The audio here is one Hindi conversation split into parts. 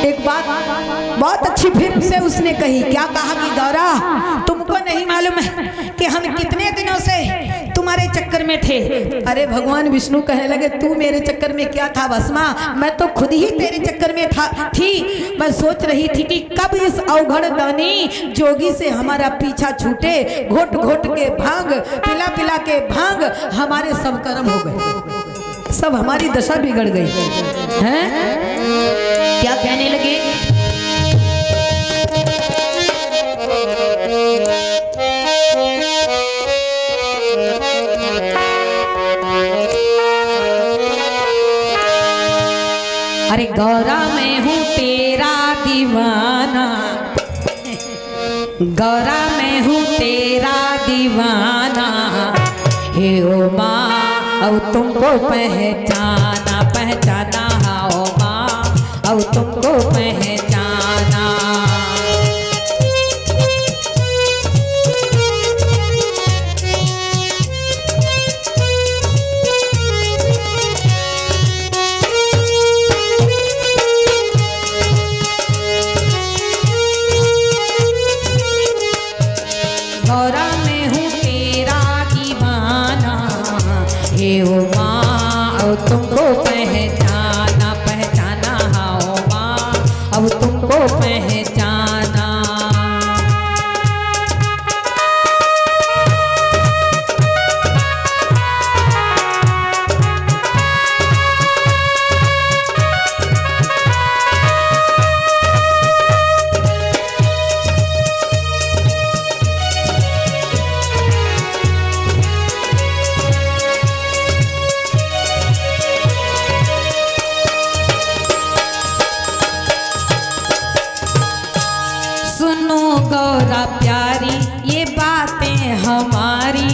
एक बात बहुत अच्छी फिर से उसने कही। क्या कहा कि गौरा तुमको नहीं मालूम है कि हम कितने दिनों से तुम्हारे चक्कर में थे। अरे भगवान विष्णु कहने लगे तू मेरे चक्कर में क्या था भस्मा, मैं तो खुद ही तेरे चक्कर में थी। मैं सोच रही थी कि कब इस अवघड़ दानी जोगी से हमारा पीछा छूटे। घोट घोट के भांग पिला पिला के भांग हमारे सब कर्म हो गए, सब हमारी दशा बिगड़ गई हैं। क्या कहने लगे? अरे गौरा मैं हूँ तेरा दीवाना, गौरा मैं हूँ तेरा दीवाना। हे ओ माँ अब तुमको पहचाना पहचाना, ओ माँ अब तुमको पहचाना। गौरा मैं हूँ तेरा दीवाना, हे ओ माँ अब तुमको पहचाना पहचाना, ओ माँ अब तुमको पहचाना। सुनो गौरा प्यारी ये बातें हमारी,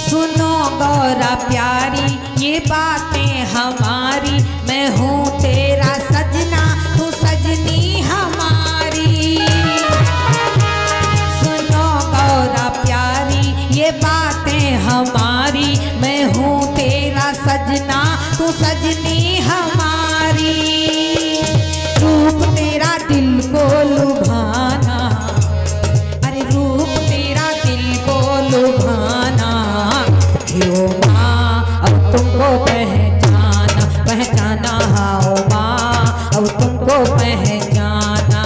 सुनो गौरा प्यारी ये बातें हमारी। मैं हूँ तेरा सजना तू सजनी हमारी। सुनो गौरा प्यारी ये बातें हमारी, मैं हूँ तेरा सजना तू सजनी हमारी। रूप तेरा दिल को लुभाना, अरे रूप तेरा दिल को लुभाना। हे ओ माँ अब तुमको पहचाना पहचाना, ओ माँ अब तुमको पहचाना।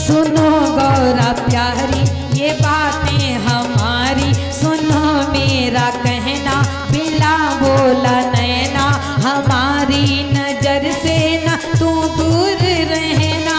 सुनो गौरा प्यारी ये बातें हमारी, सुनो मेरा कहना बिला बोला नैना। हमारी नजर से न तू दूर रहना,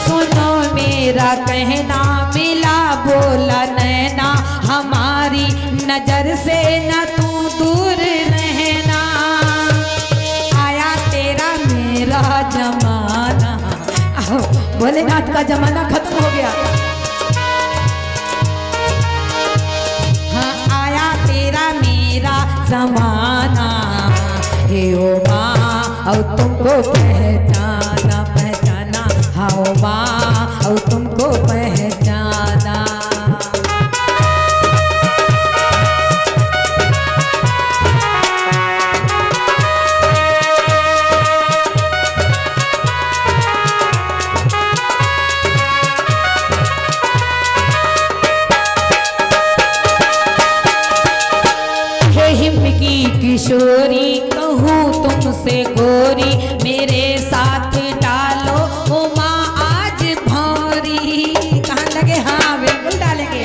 सुनो मेरा कहना मिला बोला नैना। हमारी नजर से न तू दूर रहना। आया तेरा मेरा जमाना, भोलेनाथ का जमाना खत्म हो गया। हाँ आया तेरा मेरा जमाना। हे ओ माँ अब तुमको पहचाना पहचाना, हाँ ओ माँ अब तुमको पहचाना। किशोरी कहूँ तुमसे गोरी मेरे साथ डालो ओ माँ आज भौरी। कहाँ लगे? हाँ बिल्कुल डालेंगे।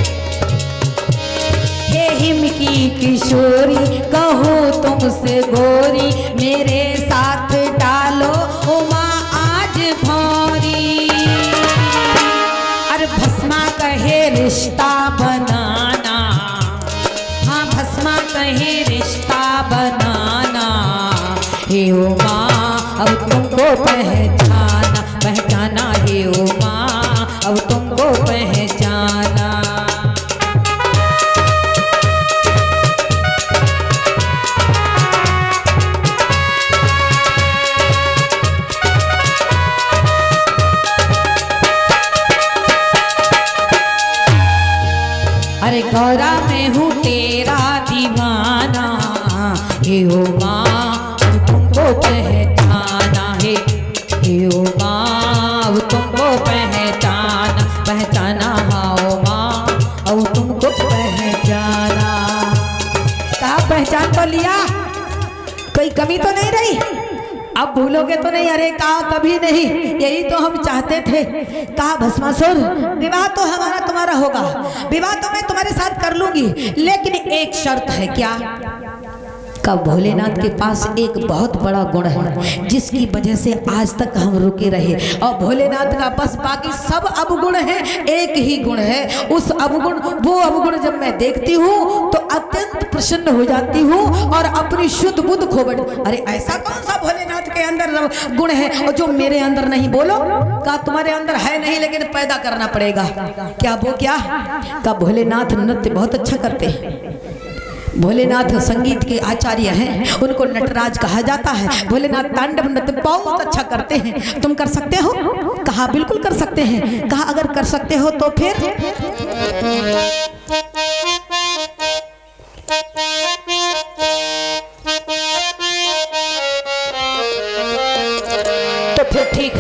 हे हिम की किशोरी कहूँ तुमसे गोरी मेरे साथ डालो ओ माँ आज भौरी। अरे भस्मा कहे रिश्ता बनाना, हाँ भस्मा कहे रिश्ता बनाना। हे ओ माँ अब तुमको पहचाना पहचाना, हे ओ माँ अब तुमको पहचाना। हे ओ माँ तुमको पहचाना है, हे ओ माँ तुमको पहचाना हाओ माँ और तुमको पहचाना। कहा पहचान तो लिया, कोई कमी तो नहीं रही, अब भूलोगे तो नहीं? अरे कहा कभी नहीं, यही तो हम चाहते थे। कहा भस्मासुर विवाह तो हमारा तुम्हारा होगा, विवाह तो मैं तुम्हारे साथ कर लूंगी, लेकिन एक शर्त है। क्या? का भोलेनाथ के पास एक बहुत बड़ा गुण है जिसकी वजह से आज तक हम रुके रहे, और भोलेनाथ का बस बाकी सब अवगुण है, एक ही गुण है। उस अवगुण, वो अवगुण जब मैं देखती हूँ तो अत्यंत प्रसन्न हो जाती हूँ और अपनी शुद्ध बुद्ध खो बैठ। अरे ऐसा कौन सा भोलेनाथ के अंदर गुण है और जो मेरे अंदर नहीं? बोलो। का तुम्हारे अंदर है नहीं, लेकिन पैदा करना पड़ेगा। क्या वो? क्या? का भोलेनाथ नृत्य बहुत अच्छा करते हैं, भोलेनाथ संगीत के आचार्य हैं, उनको नटराज कहा जाता है। भोलेनाथ तांडव नृत्य बहुत अच्छा करते हैं, तुम कर सकते हो? कहा बिल्कुल कर सकते हैं। कहा अगर कर सकते हो तो फिर ठीक।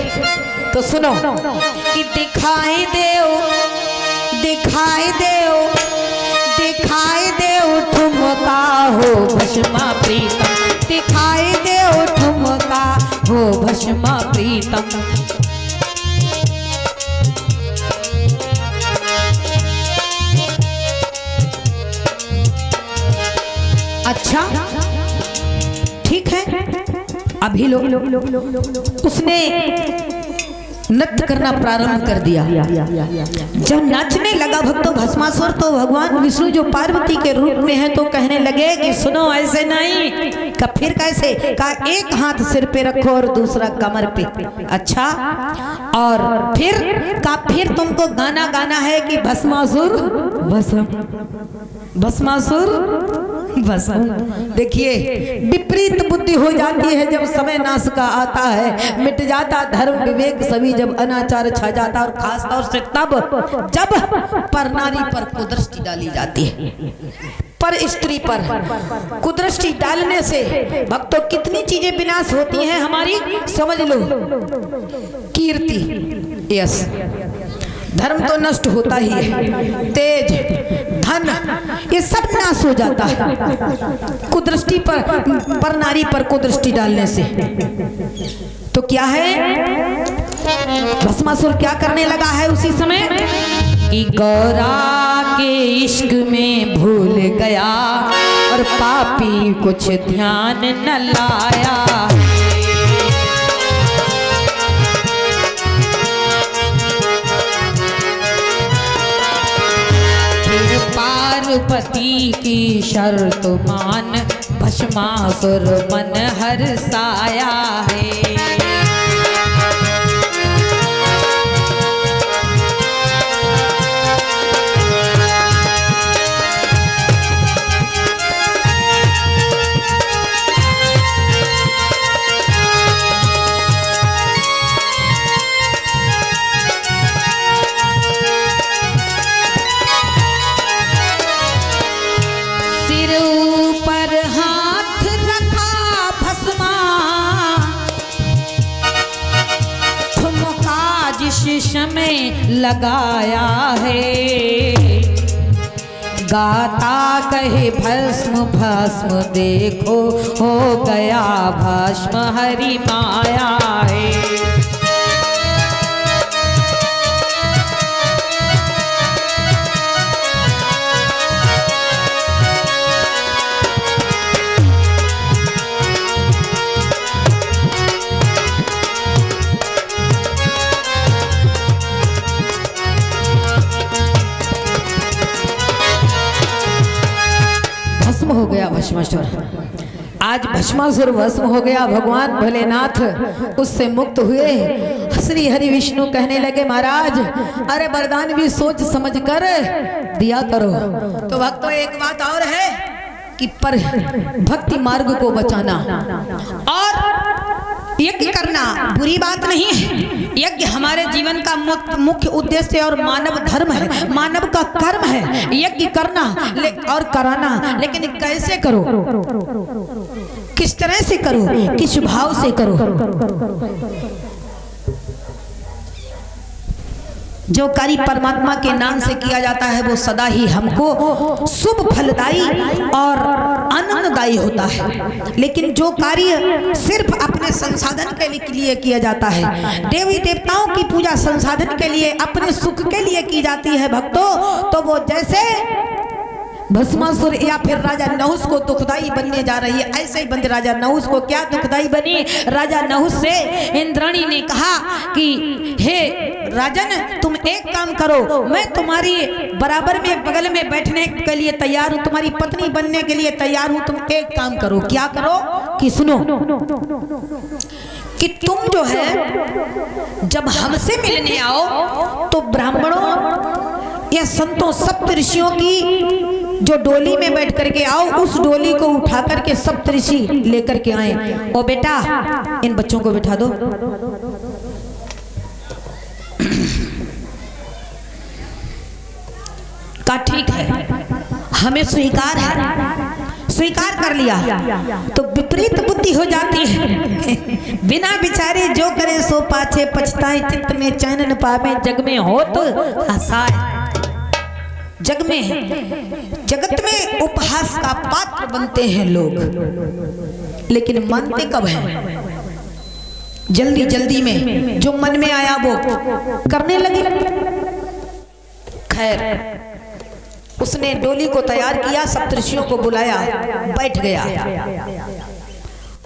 तो सुनो कि दिखाई देओ ठुमका हो भस्मा प्रीतम, दिखाई देओ ठुमका हो भस्मा प्रीतम। अच्छा ठीक है, अभी लोग उसने नृत्य करना प्रारंभ कर दिया। जब नाचने लगा भक्तों भस्मासुर, तो भगवान विष्णु जो पार्वती के रूप में है तो कहने लगे कि सुनो ऐसे नहीं। का फिर कैसे? का एक हाथ सिर पे रखो और दूसरा कमर पे। अच्छा, और फिर तुमको गाना गाना है कि भस्मासुर भस्म, भस्मासुर भस्म। देखिए विपरीत बुद्धि हो जाती है जब समय नाश का आता है, मिट जाता धर्म विवेक सभी, जब अनाचार छा जाता, और खास तौर से तब जब पर नारी पर कुदृष्टि डाली जाती है। पर स्त्री पर कुदृष्टि डालने से भक्तों कितनी चीजें विनाश होती हैं हमारी, समझ लो। कीर्ति, यस, धर्म तो नष्ट होता ही है, तेज, धन, ये सब नाश हो जाता है कुदृष्टि पर नारी पर कुदृष्टि डालने से। तो क्या है, भस्मासुर क्या करने लगा है उसी समय कि गौरा के इश्क में भूल गया और पापी कुछ ध्यान न लाया। पार्वती की शर्त मान भस्मासुर मन हर्षाया है। में लगाया है, गाता कहे भस्म भस्म देखो हो गया भस्म हरि माया है। हो गया भस्मासुर, आज भस्मासुर भस्म हो गया। भगवान भोलेनाथ उससे मुक्त हुए। श्री हरि विष्णु कहने लगे महाराज अरे वरदान भी सोच समझ कर दिया करो। तो भक्तों एक बात और है कि पर भक्ति मार्ग को बचाना और यज्ञ करना बुरी बात नहीं है। यज्ञ हमारे जीवन का मुख्य उद्देश्य और मानव धर्म है, मानव का कर्म है यज्ञ करना और कराना। लेकिन कैसे करो? किस तरह से करो, किस भाव से करो। जो कार्य परमात्मा के नाम से किया जाता है वो सदा ही हमको शुभ फलदायी और आनंददायी होता है। लेकिन जो कार्य सिर्फ अपने संसाधन के लिए किया जाता है, देवी देवताओं की पूजा संसाधन के लिए, अपने सुख के लिए की जाती है भक्तों, तो वो जैसे भस्मासुर या फिर राजा नहुस को दुखदाई बनने जा रही है, ऐसे ही बंद राजा नहुस को क्या दुखदाई बनी। राजा नहुस से इंद्राणी ने कहा कि हे राजन, तुम एक काम करो, मैं तुम्हारी बराबर में बगल में बैठने के लिए तैयार हूँ, तुम्हारी पत्नी बनने के लिए तैयार हूँ। तुम एक काम करो, क्या करो कि सुनो, कि तुम जो है जब हमसे मिलने आओ तो ब्राह्मणों या संतों सप्त ऋषियों की जो डोली में बैठ करके आओ, उस डोली को उठा करके सप्त ऋषि लेकर के आए। ओ बेटा, इन बच्चों को बिठा दो। का ठीक है, हमें स्वीकार है, स्वीकार कर लिया तो विपरीत बुद्धि हो जाती है। बिना विचारे जो करे सो पाछे पछताए, चित्त में चैन न पावे, जग में हो तो हंसाए। जग में, जगत में उपहास का पात्र बनते हैं लोग, लेकिन मानते कब हैं? जल्दी जल्दी में जो मन में आया वो करने लगे। खैर, उसने डोली को तैयार किया, सप्तऋषियों को बुलाया, बैठ गया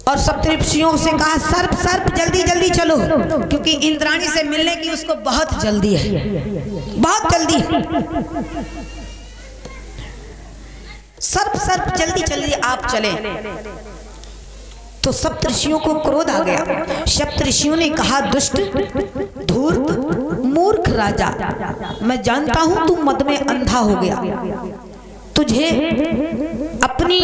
और सप्तऋषियों से कहा सर्प सर्प जल्दी जल्दी चलो, क्योंकि इंद्राणी से मिलने की उसको बहुत जल्दी है, बहुत जल्दी। सर्प सर्प जल्दी जल्दी आप चले। तो सप्तऋषियों को क्रोध आ गया। सप्तऋषियों ने कहा दुष्ट, धूर्त, मूर्ख राजा, मैं जानता हूं तू मद में अंधा हो गया, तुझे अपनी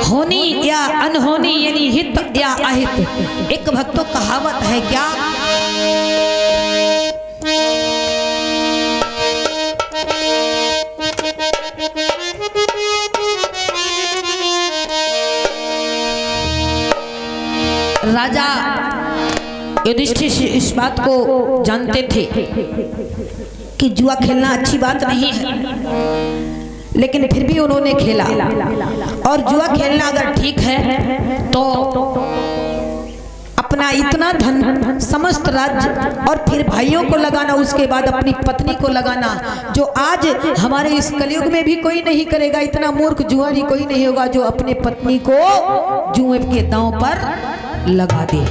होनी या अनहोनी यानी हित या अहित, एक भक्तों कहावत है क्या, राजा युधिष्ठिर इस बात को जानते थे कि जुआ खेलना अच्छी बात नहीं है, लेकिन फिर भी उन्होंने खेला। और जुआ खेलना अगर ठीक है तो अपना इतना धन, समस्त राज्य और फिर भाइयों को लगाना, उसके बाद अपनी पत्नी को लगाना, जो आज हमारे इस कलयुग में भी कोई नहीं करेगा। इतना मूर्ख जुआरी कोई नहीं होगा जो अपने पत्नी को जुए के दांव पर लगा दे।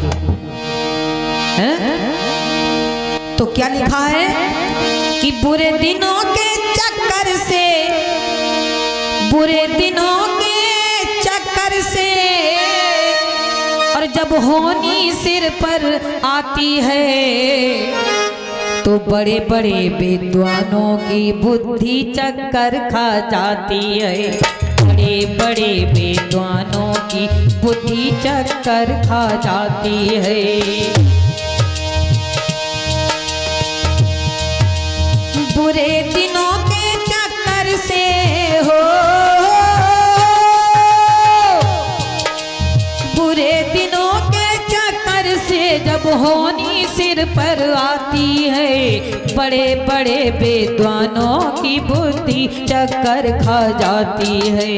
तो क्या लिखा है कि बुरे दिनों के चक्कर से, बुरे दिनों के चक्कर से, और जब होनी सिर पर आती है तो बड़े बड़े विद्वानों की बुद्धि चक्कर खा जाती है। बड़े बड़े विद्वानों की बुद्धि चक्कर खा जाती है। बुरे दिनों के चक्कर से हो, बुरे दिनों के चक्कर से जब होनी सिर पर आती है, बड़े बड़े विद्वानों की बुद्धि चक्कर खा जाती है।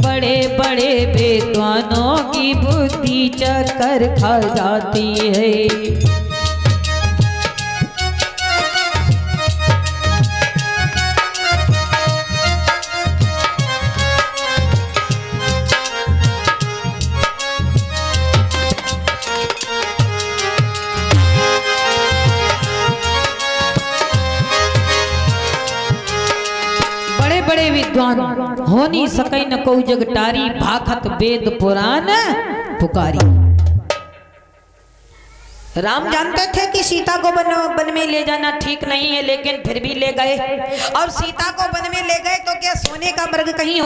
बड़े बड़े विद्वानों की बुद्धि चक्कर खा जाती है। बड़े विद्वान हो नहीं सके न को जगटारी, भाखत वेद पुराण पुकारी। राम जानते थे कि सीता को वन में ले जाना ठीक नहीं है, लेकिन फिर भी ले गए। और सीता को वन में ले गए तो क्या सोने का मृग कहीं